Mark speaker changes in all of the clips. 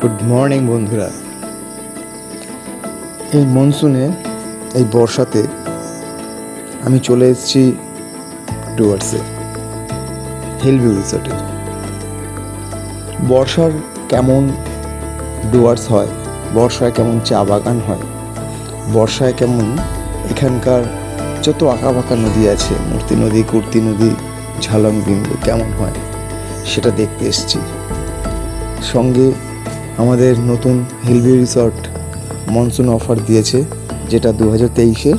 Speaker 1: Good morning বন্ধুরা। এই মনসুনে, এই বর্ষাতে আমি চলে এসেছি ডুয়ার্সে, হিলভিউ রিসর্টে। বর্ষার কেমন ডুয়ার্স হয়, বর্ষায় কেমন চা বাগান হয়, বর্ষায় কেমন এখানকার যত আঁকাবাঁকা নদী আছে, মূর্তি নদী, কুর্তি নদী, ঝালং বিন্দু কেমন হয় সেটা দেখতে এসেছি। সঙ্গে আমাদের নতুন হিলভিউ রিসর্ট মনসুন অফার দিয়েছে, যেটা 2023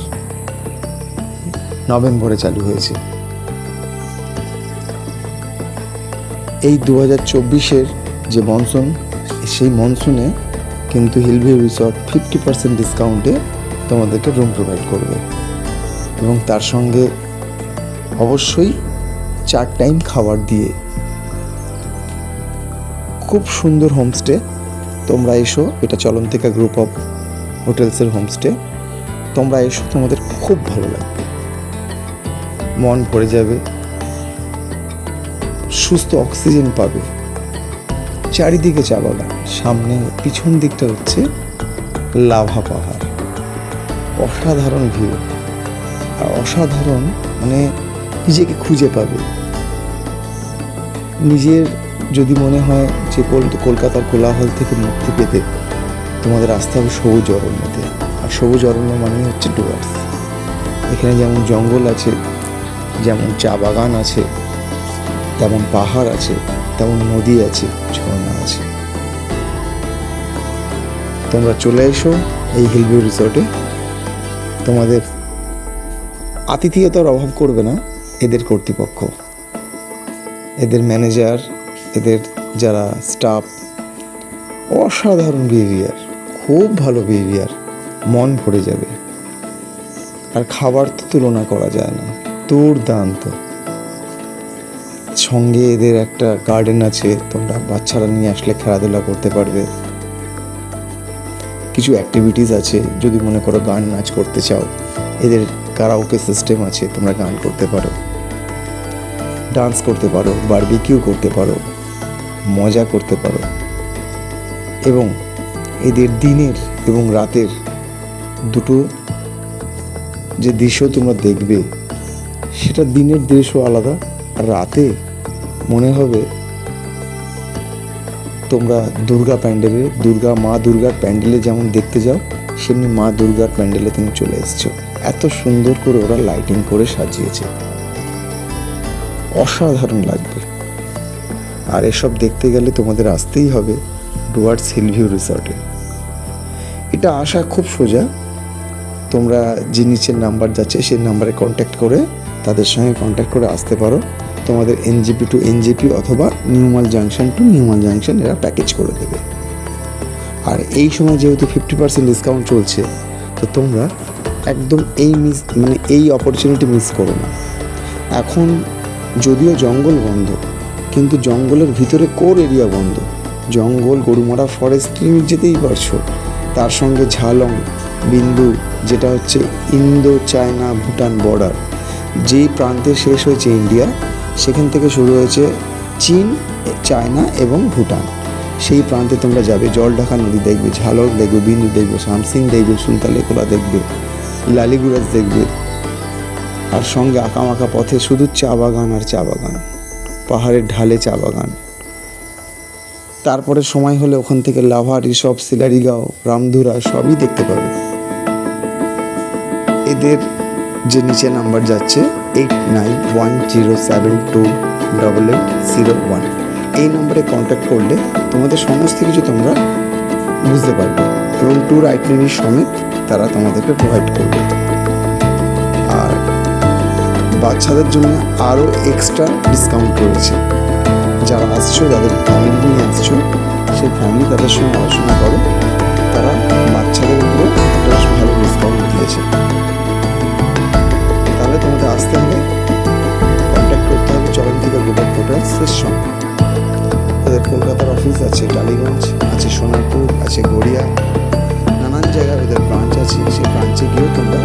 Speaker 1: নভেম্বরে চালু হয়েছে। এই 2024 যে মনসুন, সেই মনসুনে কিন্তু হিলভিউ রিসর্ট 50% ডিসকাউন্টে তোমাদেরকে রুম প্রোভাইড করবে, এবং তার সঙ্গে অবশ্যই 4 টাইম খাবার দিয়ে। খুব সুন্দর হোমস্টে, তোমরা এসো। এটা চলন্তিকা গ্রুপ অফ হোটেলসের হোমস্টে। তোমরা এসো, তোমাদের খুব ভালো লাগবে, মন ভরে যাবে, সুস্থ অক্সিজেন পাবে। চারিদিকে চা বাগান, সামনে পিছন দিকটা হচ্ছে লাভা পাহাড়। অসাধারণ ভিউ, আর অসাধারণ মানে নিজেকে খুঁজে পাবে। নিজের যদি মনে হয় যে কলকাতার কোলাহল থেকে মুক্তি পেতে তোমাদের আসতে হবে সবুজ অরণ্যতে। আর সবুজ অরণ্য মানেই হচ্ছে ডুয়ার্স। এখানে যেমন জঙ্গল আছে, যেমন চা বাগান আছে, তেমন পাহাড় আছে, তেমন নদী আছে, ঝর্ণা আছে। তোমরা চলে এসো এই হিলভিউ রিসর্টে। তোমাদের আতিথেয়তার অভাব করবে না এদের কর্তৃপক্ষ, এদের ম্যানেজার, এদের যারা স্টাফ। অসাধারণ বিহেভিয়ার, খুব ভালো বিহেভিয়ার, মন ভরে যাবে। আর খাবার তো তুলনা করা যায় না, দুর্দান্ত। সঙ্গে এদের একটা গার্ডেন আছে, তোমরা বাচ্চারা নিয়ে আসলে খেলাধুলা করতে পারবে। কিছু অ্যাক্টিভিটিস আছে, যদি মনে করো গান নাচ করতে চাও, এদের কারাওকে সিস্টেম আছে, তোমরা গান করতে পারো, ডান্স করতে পারো, বারবিকিউ করতে পারো, মজা করতে পারো। এবং এদের দিনের এবং রাতের দুটো যে দৃশ্য তোমরা দেখবে, সেটা দিনের দৃশ্য আলাদা, আর রাতে মনে হবে তোমরা দুর্গা প্যান্ডেলে, মা দুর্গার প্যান্ডেলে যেমন দেখতে যাও, সেমনি মা দুর্গার প্যান্ডেলে তুমি চলে এসছো। এত সুন্দর করে ওরা লাইটিং করে সাজিয়েছে, অসাধারণ লাগবে। আর এসব দেখতে গেলে তোমাদের আসতেই হবে ডুয়ার্স হিলভিউ রিসর্টে। এটা আসা খুব সোজা। তোমরা যে নিচের নাম্বার যাচ্ছে, সেই নাম্বারে কন্ট্যাক্ট করে, তাদের সঙ্গে কন্ট্যাক্ট করে আসতে পারো। তোমাদের এনজেপি টু এনজেপি অথবা নিউমাল জাংশন টু নিউমাল জাংশন এরা প্যাকেজ করে দেবে। আর এই সময় যেহেতু 50% ডিসকাউন্ট চলছে, তো তোমরা একদম এই অপরচুনিটি মিস করো না। এখন যদিও জঙ্গল বন্ধ, কিন্তু জঙ্গলের ভিতরে কোর এরিয়া বন্ধ। জঙ্গল, গরুমারা ফরেস্ট তুমি যেতেই পারছো। তার সঙ্গে ঝালং বিন্দু, যেটা হচ্ছে ইন্দো চায়না ভুটান বর্ডার, যেই প্রান্তে শেষ হয়েছে ইন্ডিয়া, সেখান থেকে শুরু হয়েছে চীন, চায়না এবং ভুটান। সেই প্রান্তে তোমরা যাবে, জলঢাকা নদী দেখবে, ঝালং দেখবে, বিন্দু দেখবে, শামসিং দেখবে, সুলতালেকোলা দেখবে, লালিগুড়াস দেখবে। আর সঙ্গে আঁকামাঁকা পথে শুধু চা বাগান আর চা বাগান, পাহাড়ের ঢালে চা বাগান। তারপরে সময় হলে ওখান থেকে লাভা, ঋষভ, সিলারিগাঁও, রামধুরা সবই দেখতে পাবে। এদের যে নিচে নাম্বার যাচ্ছে 8910728801, এই নম্বরে কন্ট্যাক্ট করলে তোমাদের সমস্ত কিছু তোমরা বুঝতে পারবে, এবং ট্যুর আইটিনারি সমেত তারা তোমাদেরকে প্রোভাইড করবে। আর বাচ্চাদের জন্য আরও এক্সট্রা ডিসকাউন্ট রয়েছে। যারা আসছো, যাদের ফ্যামিলি নিয়ে আসছো, সেই ফ্যামিলি তাদের সঙ্গে আলোচনা করো, তারা বাচ্চাদের উপরে একটা ভালো ডিসকাউন্ট দিয়েছে। তাহলে তোমাদের আসতে হলে কন্ট্যাক্ট করতে হবে চলন্তিকা গ্রুপ অফ হোটেলসের সঙ্গে। তাদের কলকাতার অফিস আছে, টালিগঞ্জ আছে, সোনারপুর আছে, গড়িয়া, নানান জায়গায় ওদের ব্রাঞ্চ আছে। সেই ব্রাঞ্চে গিয়েও তোমরা